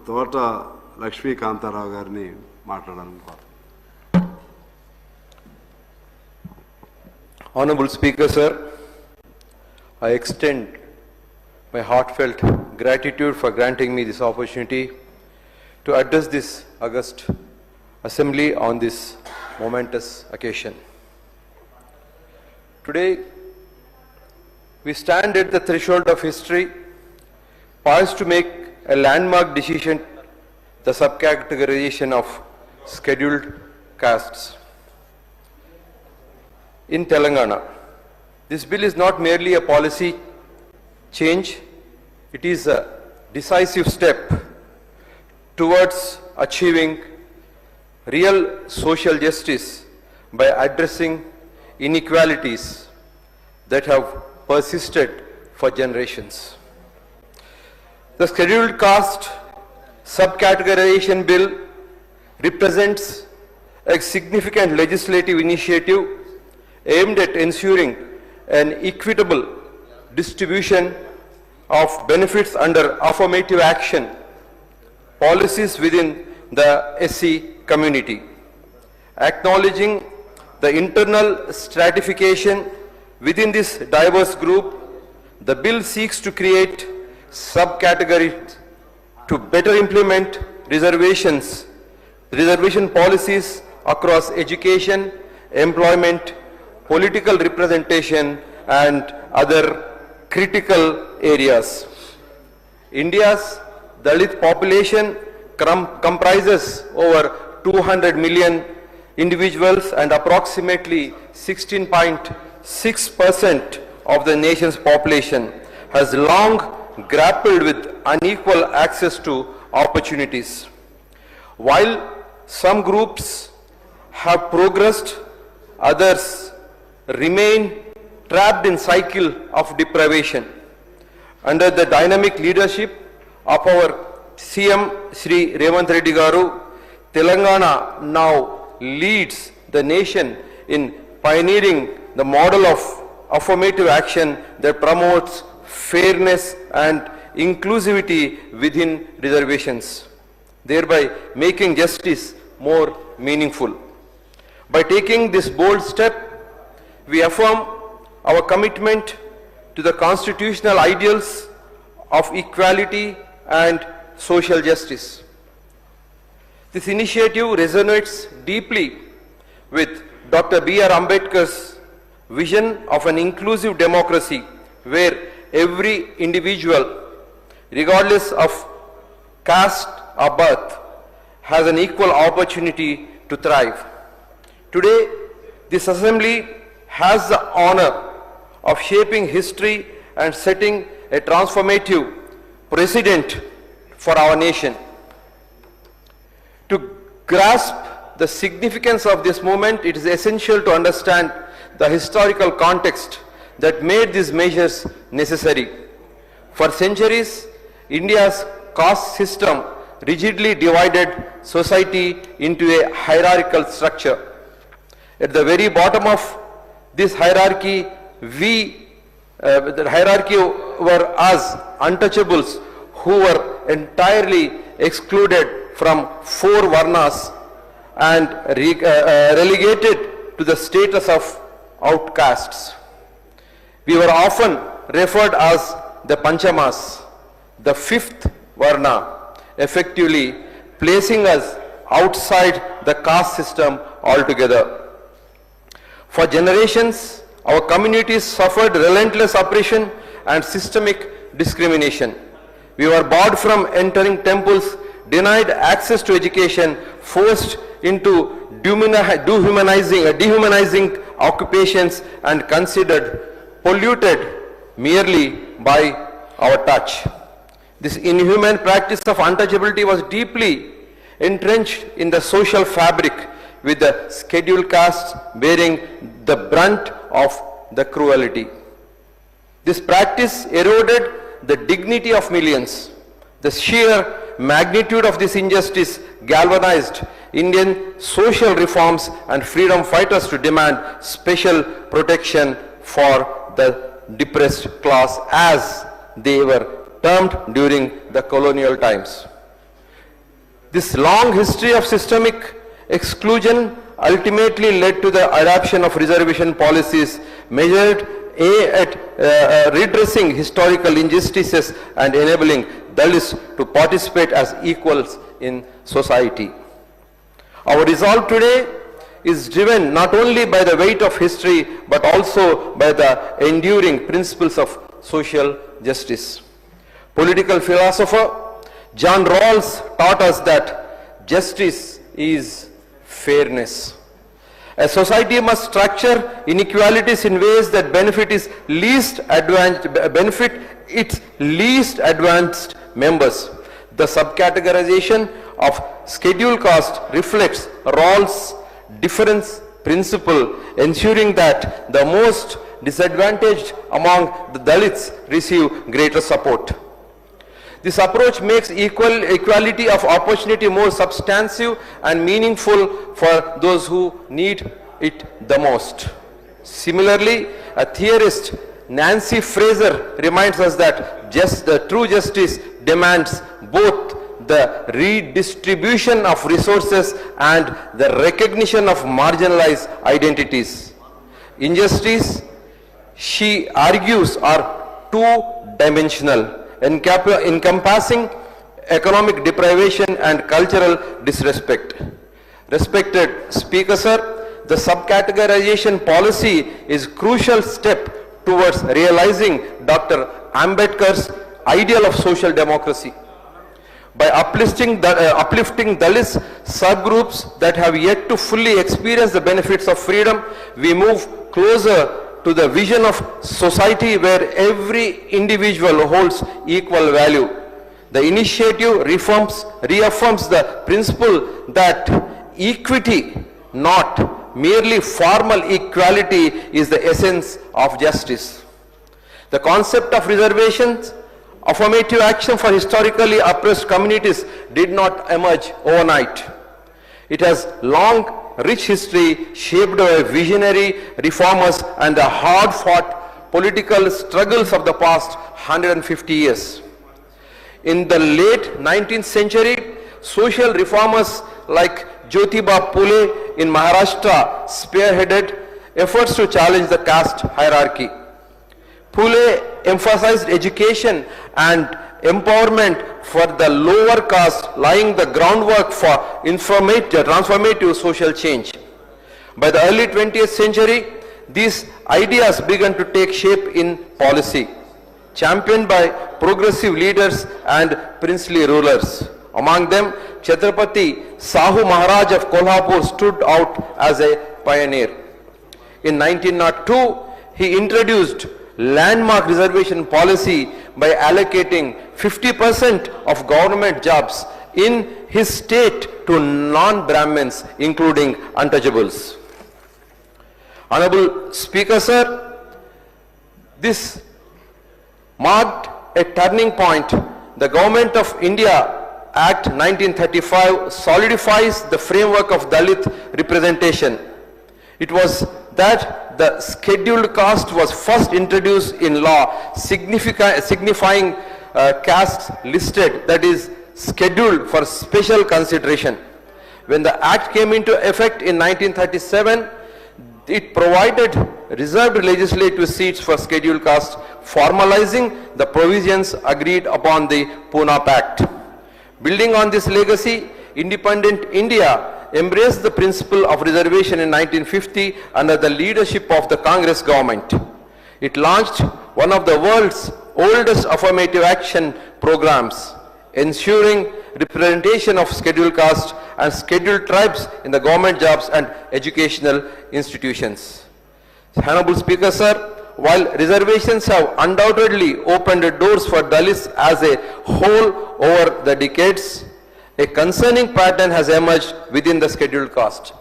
తోట లక్ష్మీకాంతారావు గారిని మాట్లాడాలనుకుంటున్నాను. Honorable Speaker, sir, I extend my heartfelt gratitude for granting me this opportunity to address this august assembly on this momentous occasion. Today, we stand at the threshold of history, poised to make a landmark decision, the subcategorization of scheduled castes. In Telangana, this bill is not merely a policy change, it is a decisive step towards achieving real social justice by addressing inequalities that have persisted for generations. The Scheduled Caste Subcategorization Bill represents a significant legislative initiative aimed at ensuring an equitable distribution of benefits under affirmative action policies within the SC community. Acknowledging the internal stratification within this diverse group, the bill seeks to create subcategories to better implement reservation policies across education, employment, political representation and other critical areas. India's Dalit population comprises over 200 million individuals and approximately 16.6% of the nation's population has long grappled with unequal access to opportunities. While some groups have progressed, others remain trapped in cycle of deprivation. Under the dynamic leadership of our CM Shri Revanth Reddy Garu, Telangana now leads the nation in pioneering the model of affirmative action that promotes fairness and inclusivity within reservations, thereby making justice more meaningful. By taking this bold step, we affirm our commitment to the constitutional ideals of equality and social justice. This initiative resonates deeply with Dr. B.R. Ambedkar's vision of an inclusive democracy where every individual, regardless of caste or birth, has an equal opportunity to thrive. Today, this assembly has the honor of shaping history and setting a transformative precedent for our nation. To grasp the significance of this moment, it is essential to understand the historical context that made these measures necessary. For centuries, India's caste system rigidly divided society into a hierarchical structure. At the very bottom of this hierarchy, the hierarchy were us, untouchables, who were entirely excluded from 4 varnas and relegated to the status of outcasts. We were often referred as the Panchamas, the 5th varna, effectively placing us outside the caste system altogether. For generations, our communities suffered relentless oppression and systemic discrimination. We were barred from entering temples, denied access to education, forced into dehumanizing occupations and considered polluted merely by our touch. This inhuman practice of untouchability was deeply entrenched in the social fabric, with the scheduled castes bearing the brunt of the cruelty. This practice eroded the dignity of millions. The sheer magnitude of this injustice galvanized Indian social reforms and freedom fighters to demand special protection for the depressed class, as they were termed during the colonial times. This long history of systemic exclusion ultimately led to the adoption of reservation policies measured at redressing historical injustices and enabling Dalits to participate as equals in society. Our resolve today is driven not only by the weight of history but also by the enduring principles of social justice. Political philosopher John Rawls taught us that justice is fairness. A society must structure inequalities in ways that benefit its least advanced members. The subcategorization of scheduled caste reflects Rawls' difference principle, ensuring that the most disadvantaged among the Dalits receive greater support. This approach makes equality of opportunity more substantive and meaningful for those who need it the most. Similarly, a theorist, Nancy Fraser, reminds us that the true justice demands both the redistribution of resources and the recognition of marginalized identities. Injustice, she argues, are two-dimensional, encompassing economic deprivation and cultural disrespect. Respected Speaker, sir, the subcategorization policy is a crucial step towards realizing Dr. Ambedkar's ideal of social democracy. By uplifting Dalits subgroups that have yet to fully experience the benefits of freedom, we move closer to the vision of society where every individual holds equal value. The initiative reaffirms the principle that equity, not merely formal equality, is the essence of justice. The concept of reservations, affirmative action for historically oppressed communities did not emerge overnight. It has long, rich history shaped by visionary reformers and the hard-fought political struggles of the past 150 years. In the late 19th century, social reformers like Jyotiba Phule in Maharashtra spearheaded efforts to challenge the caste hierarchy. Phule emphasized education and empowerment for the lower caste, laying the groundwork for transformative social change. By the early 20th century, these ideas began to take shape in policy, championed by progressive leaders and princely rulers. Among them, Chhatrapati Sahu Maharaj of Kolhapur stood out as a pioneer. In 1902, he introduced landmark reservation policy by allocating 50% of government jobs in his state to non-Brahmins, including untouchables. Honorable Speaker, sir, this marked a turning point. The Government of India Act 1935 solidifies the framework of Dalit representation. It was that the scheduled caste was first introduced in law, signifying castes listed, that is, scheduled for special consideration. When the act came into effect in 1937, it provided reserved legislative seats for scheduled caste, formalizing the provisions agreed upon the Pune Pact. Building on this legacy, independent India embraced the principle of reservation in 1950 under the leadership of the Congress government. It launched one of the world's oldest affirmative action programs, ensuring representation of scheduled caste and scheduled tribes in the government jobs and educational institutions. Honorable Speaker, sir, while reservations have undoubtedly opened doors for Dalits as a whole over the decades, a concerning pattern has emerged within the scheduled caste.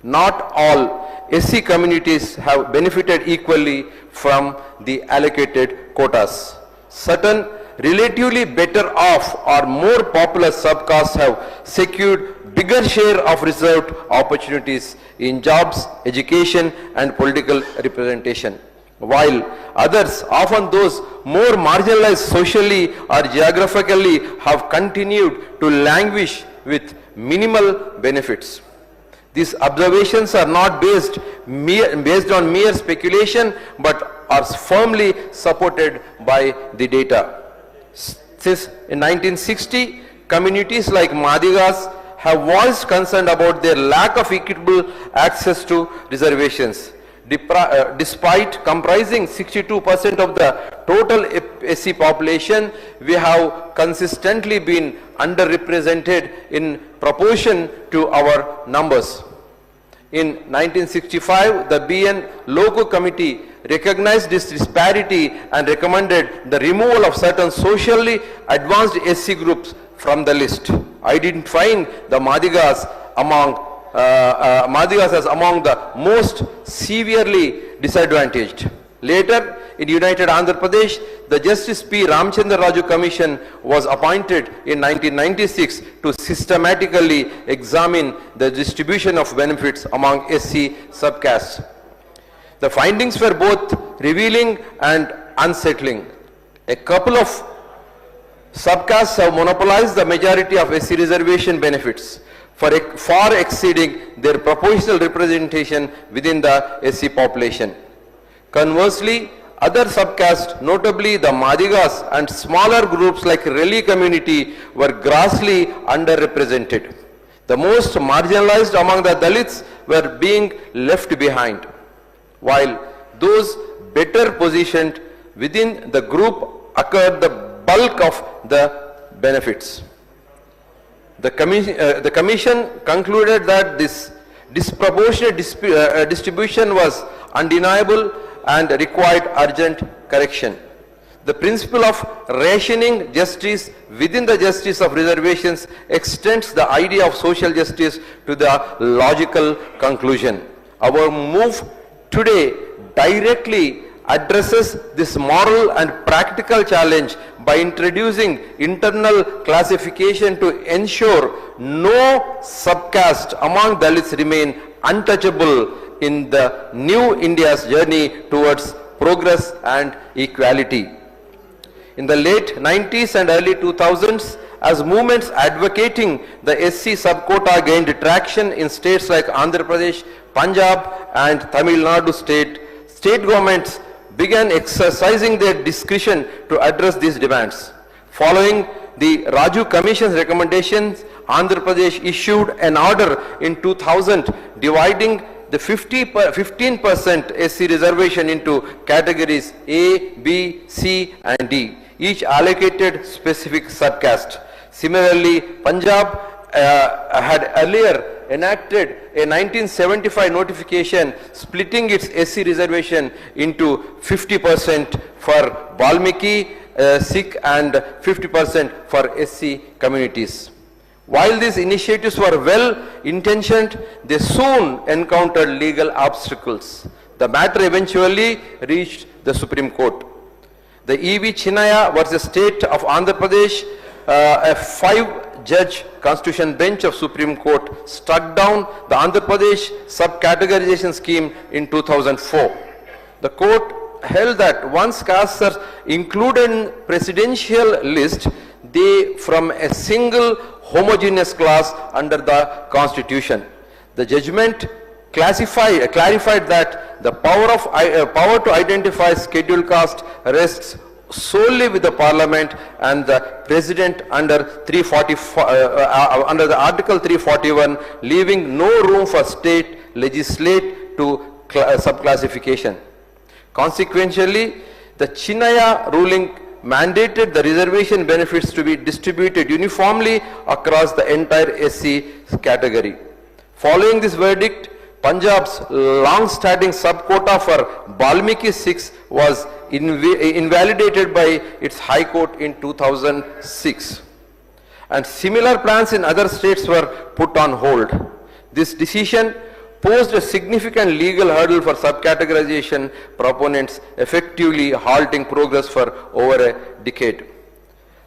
Not all SC communities have benefited equally from the allocated quotas. Certain relatively better off or more popular subcastes have secured bigger share of reserved opportunities in jobs, education and political representation, while others, often those more marginalized socially or geographically, have continued to languish with minimal benefits. These observations are not based on mere speculation, but are firmly supported by the data. Since in 1960, communities like Madigas have voiced concern about their lack of equitable access to reservations. Despite comprising 62% of the total SC population, we have consistently been underrepresented in proportion to our numbers. In 1965, the BN Loco Committee recognized this disparity and recommended the removal of certain socially advanced SC groups from the list, identifying the Madigas as among the most severely disadvantaged. Later, in United Andhra Pradesh, the Justice P. Ramchandra Raju Commission was appointed in 1996 to systematically examine the distribution of benefits among SC subcastes. The findings were both revealing and unsettling. A couple of subcastes have monopolized the majority of SC reservation benefits, far exceeding their proportional representation within the SC population. Conversely, other subcastes, notably the Madigas and smaller groups like Relly community, were grossly underrepresented. The most marginalized among the Dalits were being left behind, while those better positioned within the group acquired the bulk of the benefits. The Commission concluded that this disproportionate distribution was undeniable and required urgent correction. The principle of rationing justice within the justice of reservations extends the idea of social justice to the logical conclusion. Our move today directly addresses this moral and practical challenge by introducing internal classification to ensure no subcaste among Dalits remain untouchable in the new India's journey towards progress and equality. In the late 90s and early 2000s, as movements advocating the SC subquota gained traction in states like Andhra Pradesh, Punjab and Tamil Nadu state governments began exercising their discretion to address these demands. Following the Raju Commission's recommendations, Andhra Pradesh issued an order in 2000 dividing the 15% SC reservation into categories A, B, C and D, each allocated specific subcaste. Similarly, Punjab had earlier enacted a 1975 notification splitting its SC reservation into 50% for Valmiki, Sikh and 50% for SC communities. While these initiatives were well intentioned, they soon encountered legal obstacles. The matter eventually reached the Supreme Court. The E.V. Chinnaya versus State of Andhra Pradesh, a 5-judge constitution bench of Supreme Court struck down the Andhra Pradesh subcategorization scheme in 2004. The court held that once castes are included in presidential list, they from a single homogeneous class under the constitution. The judgment clarified that the power to identify scheduled caste rests solely with the parliament and the president under the article 341, leaving no room for state legislate to subclassification. Consequently, the Chinnaya ruling mandated the reservation benefits to be distributed uniformly across the entire SC category. Following this verdict, Punjab's long-standing subquota for Valmiki Sikhs was invalidated by its High Court in 2006. And similar plans in other states were put on hold. This decision posed a significant legal hurdle for subcategorization proponents, effectively halting progress for over a decade.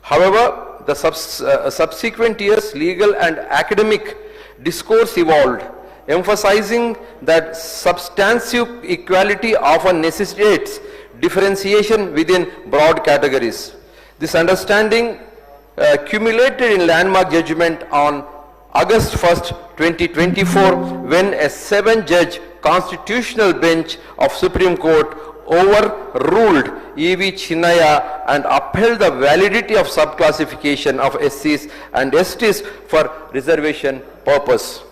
However, the subsequent years, legal and academic discourse evolved, emphasizing that substantive equality often necessitates differentiation within broad categories. This understanding culminated in landmark judgment on August 1st, 2024, when a 7-judge constitutional bench of Supreme Court overruled E.V. Chinnaya and upheld the validity of subclassification of SCs and STs for reservation purpose.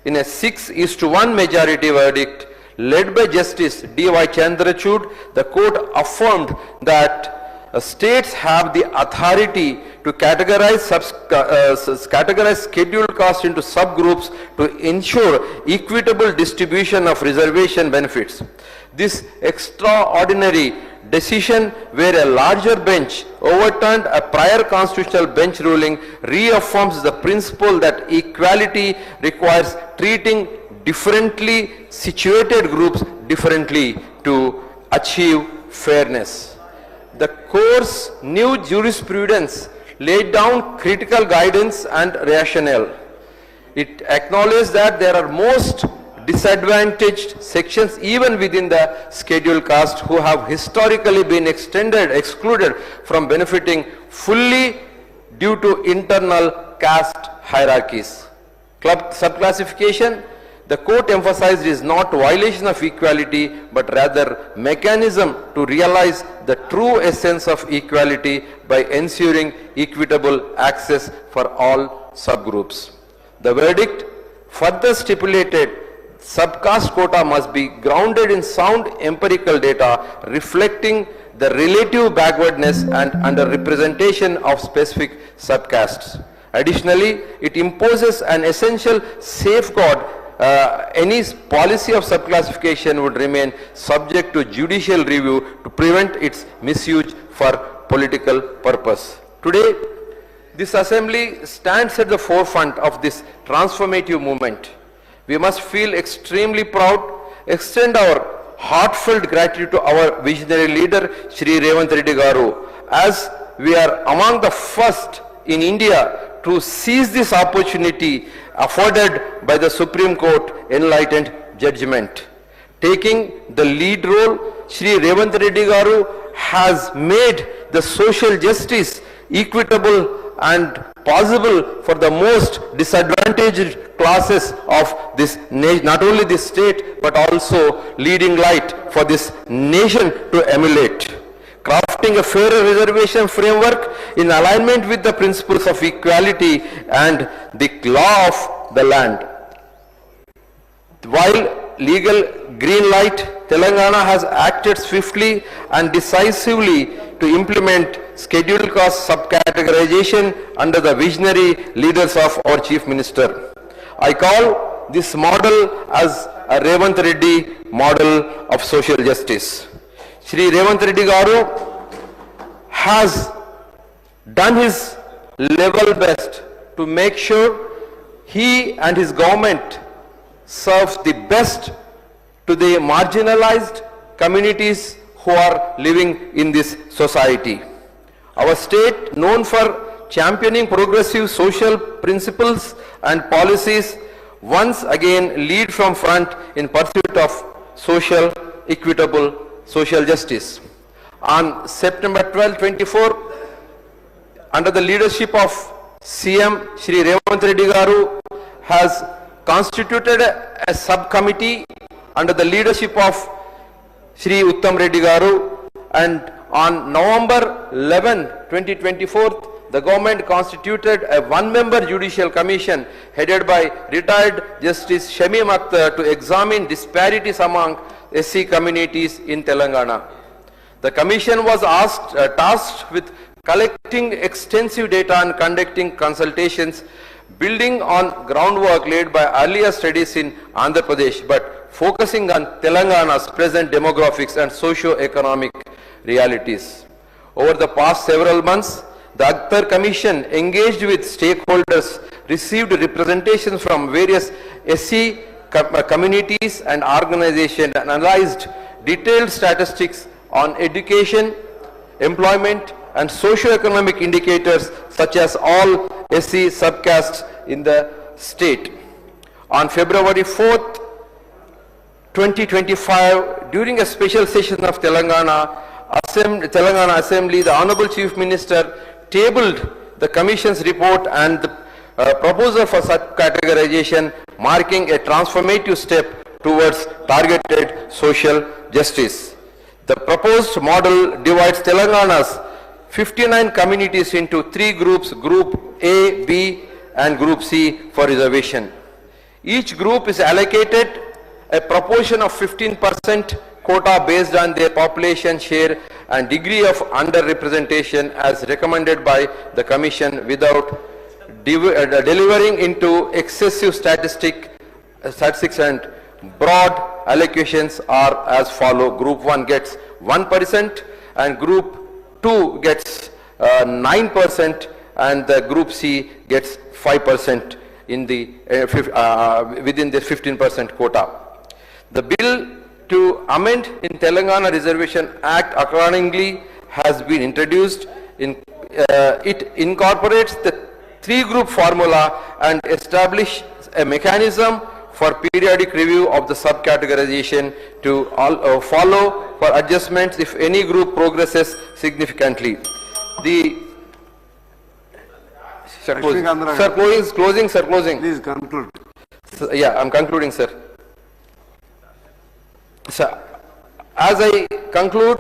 In a 6:1 majority verdict led by Justice D.Y. Chandrachud, the court affirmed that states have the authority to categorize scheduled castes into subgroups to ensure equitable distribution of reservation benefits. This extraordinary decision, where a larger bench overturned a prior constitutional bench ruling, reaffirms the principle that equality requires treating differently situated groups differently to achieve fairness. The court's new jurisprudence laid down critical guidance and rationale. It acknowledged that there are most disadvantaged sections even within the scheduled caste who have historically been excluded from benefiting fully due to internal caste hierarchies. Subclassification, the court emphasized, is not violation of equality but rather mechanism to realize the true essence of equality by ensuring equitable access for all subgroups. The verdict further stipulated subcaste quota must be grounded in sound empirical data reflecting the relative backwardness and underrepresentation of specific subcastes. Additionally, it imposes an essential safeguard. Any policy of subclassification would remain subject to judicial review to prevent its misuse for political purpose. Today, this assembly stands at the forefront of this transformative movement. We must feel extremely proud, extend our heartfelt gratitude to our visionary leader, Shri Revanth Reddy Garu, as we are among the first in India to seize this opportunity afforded by the Supreme Court enlightened judgment. Taking the lead role, Shri Revanth Reddy Garu has made the social justice equitable and possible for the most disadvantaged classes of this nation, not only this state but also leading light for this nation to emulate. Crafting a fairer reservation framework in alignment with the principles of equality and the law of the land. While legal green light, Telangana has acted swiftly and decisively to implement scheduled caste subcategorization under the visionary leaders of our Chief Minister. I call this model as a Revanth Reddy model of social justice. Shri Revanth Reddy Garu has done his level best to make sure he and his government serves the best to the marginalized communities who are living in this society. Our state, known for championing progressive social principles and policies, once again lead from front in pursuit of social, equitable social justice. On September 12, 24, under the leadership of CM Shri Revanth Reddy Garu has constituted a subcommittee under the leadership of Shri Uttam Reddy Garu, and on November 11, 2024, the government constituted a one-member judicial commission headed by retired Justice Shamim Akhtar to examine disparities among SC communities in Telangana. The commission was tasked with collecting extensive data and conducting consultations, building on groundwork laid by earlier studies in Andhra Pradesh, but focusing on Telangana's present demographics and socio-economic realities. Over the past several months, the Akhtar Commission engaged with stakeholders, received representations from various SC communities and organizations, and analyzed detailed statistics on education, employment, and socio-economic indicators such as all SC subcastes in the state. On February 4th, 2025, during a special session of Telangana Assembly, the Honorable Chief Minister tabled the Commission's report and a proposal for subcategorization marking a transformative step towards targeted social justice. The proposed model divides Telangana's 59 communities into 3 groups, Group A, B and Group C for reservation. Each group is allocated a proportion of 15% quota based on their population share and degree of underrepresentation as recommended by the Commission without delivering into excessive statistics and broad allocations are as follow. Group 1 gets 1% and Group 2 gets 9% and the Group C gets 5% in the within the 15% quota. The bill to amend in Telangana Reservation Act accordingly has been introduced. It incorporates the 3-group formula and establish a mechanism for periodic review of the subcategorization to follow for adjustments if any group progresses significantly. The Sir, closing. Please conclude. Yeah, I'm concluding, sir. Sir, as I conclude,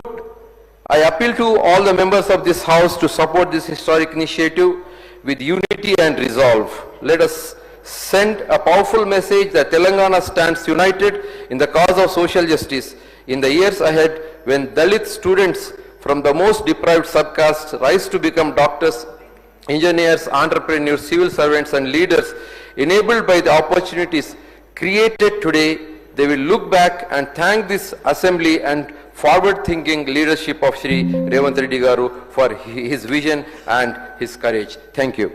I appeal to all the members of this House to support this historic initiative with unity and resolve. Let us send a powerful message that Telangana stands united in the cause of social justice. In the years ahead, when Dalit students from the most deprived subcastes rise to become doctors, engineers, entrepreneurs, civil servants and leaders enabled by the opportunities created today, they will look back and thank this assembly and forward-thinking leadership of Shri Revanth Reddy Garu for his vision and his courage. Thank you.